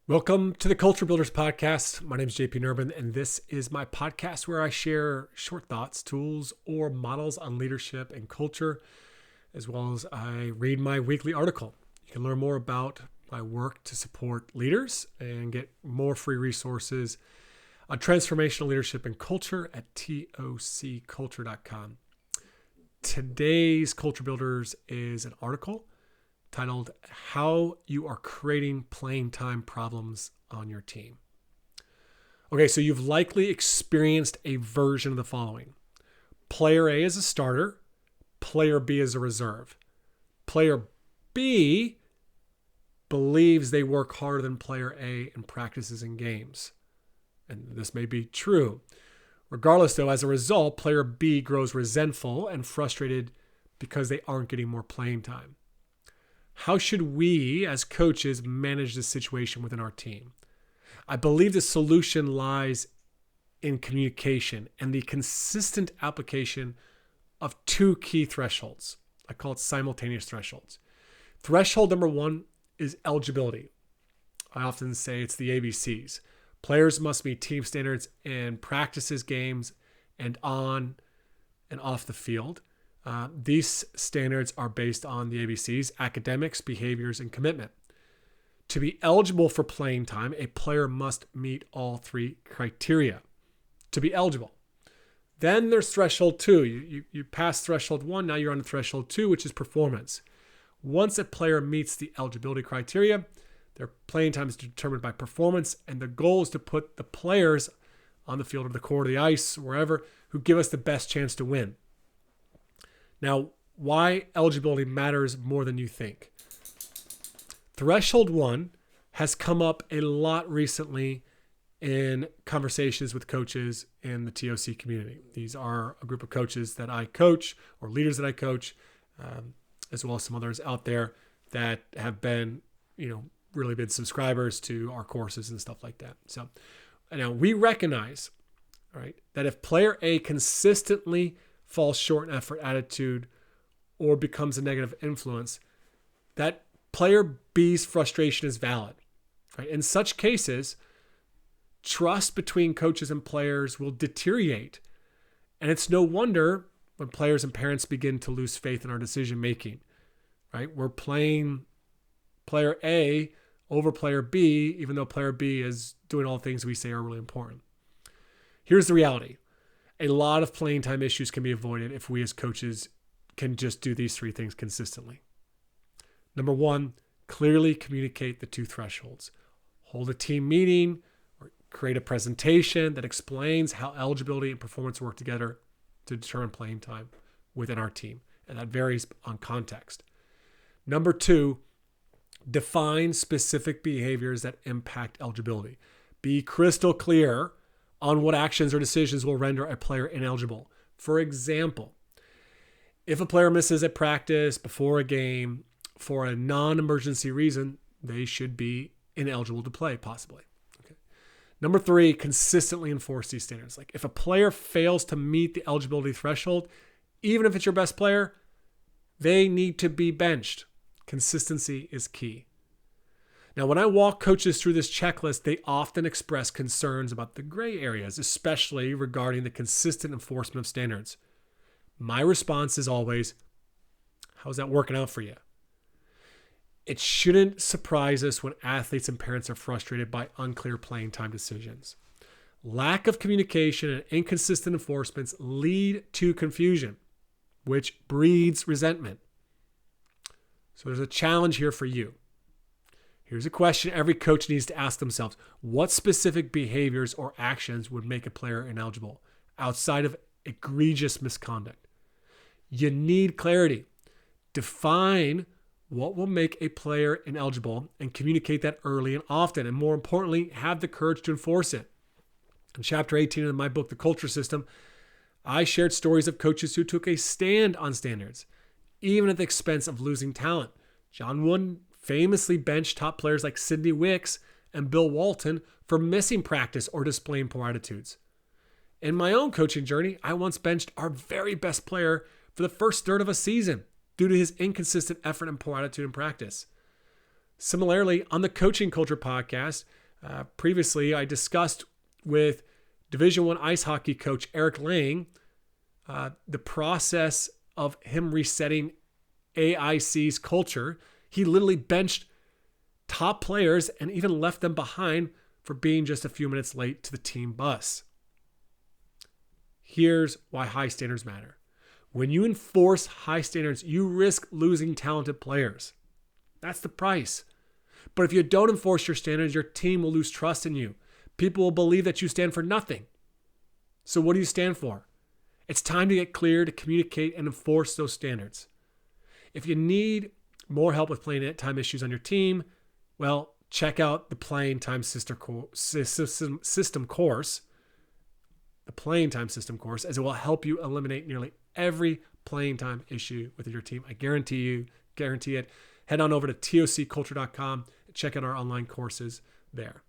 Welcome to the Culture Builders Podcast. My name is JP Nurbin, and this is my podcast where I share short thoughts, tools, or models on leadership and culture, as well as I read my weekly article. You can learn more about my work to support leaders and get more free resources on transformational leadership and culture at tocculture.com. Today's Culture Builders is an article titled How You Are Creating Playing Time Problems on Your Team. Okay, so you've likely experienced a version of the following. Player A is a starter, player B is a reserve. Player B believes they work harder than player A in practices and games. And this may be true. Regardless, though, as a result, player B grows resentful and frustrated because they aren't getting more playing time. How should we as coaches manage this situation within our team? I believe the solution lies in communication and the consistent application of two key thresholds. I call it simultaneous thresholds. Threshold number one is eligibility. I often say it's the ABCs. Players must meet team standards in practices, games, and on and off the field. These standards are based on the ABCs: academics, behaviors, and commitment. To be eligible for playing time, a player must meet all three criteria to be eligible. Then there's threshold two. You pass threshold one, now you're on threshold two, which is performance. Once a player meets the eligibility criteria, their playing time is determined by performance, and the goal is to put the players on the field or the court or the ice, wherever, who give us the best chance to win. Now, why eligibility matters more than you think. Threshold one has come up a lot recently in conversations with coaches in the TOC community. These are a group of coaches that I coach, or leaders that I coach, as well as some others out there that have been, really been subscribers to our courses and stuff like that. So now we recognize, right, that if player A consistently falls short in effort, attitude, or becomes a negative influence, that player B's frustration is valid. Right? In such cases, trust between coaches and players will deteriorate. And it's no wonder when players and parents begin to lose faith in our decision making. Right? We're playing player A over player B, even though player B is doing all the things we say are really important. Here's the reality. A lot of playing time issues can be avoided if we as coaches can just do these three things consistently. Number one, clearly communicate the two thresholds. Hold a team meeting or create a presentation that explains how eligibility and performance work together to determine playing time within our team. And that varies on context. Number two, define specific behaviors that impact eligibility. Be crystal clear on what actions or decisions will render a player ineligible. For example, if a player misses a practice before a game for a non-emergency reason, they should be ineligible to play, possibly. Okay. Number three, consistently enforce these standards. Like if a player fails to meet the eligibility threshold, even if it's your best player, they need to be benched. Consistency is key. Now, when I walk coaches through this checklist, they often express concerns about the gray areas, especially regarding the consistent enforcement of standards. My response is always, how's that working out for you? It shouldn't surprise us when athletes and parents are frustrated by unclear playing time decisions. Lack of communication and inconsistent enforcements lead to confusion, which breeds resentment. So there's a challenge here for you. Here's a question every coach needs to ask themselves. What specific behaviors or actions would make a player ineligible outside of egregious misconduct? You need clarity. Define what will make a player ineligible and communicate that early and often. And more importantly, have the courage to enforce it. In chapter 18 of my book, The Culture System, I shared stories of coaches who took a stand on standards, even at the expense of losing talent. John Wooden famously benched top players like Sidney Wicks and Bill Walton for missing practice or displaying poor attitudes. In my own coaching journey, I once benched our very best player for the first third of a season due to his inconsistent effort and poor attitude in practice. Similarly, on the Coaching Culture podcast, previously I discussed with Division I ice hockey coach Eric Lang the process of him resetting AIC's culture. He literally benched top players and even left them behind for being just a few minutes late to the team bus. Here's why high standards matter. When you enforce high standards, you risk losing talented players. That's the price. But if you don't enforce your standards, your team will lose trust in you. People will believe that you stand for nothing. So what do you stand for? It's time to get clear, to communicate and enforce those standards. If you need more help with playing time issues on your team, well, check out the Playing Time System course, the Playing Time System course, as it will help you eliminate nearly every playing time issue with your team. I guarantee it. Head on over to tocculture.com and check out our online courses there.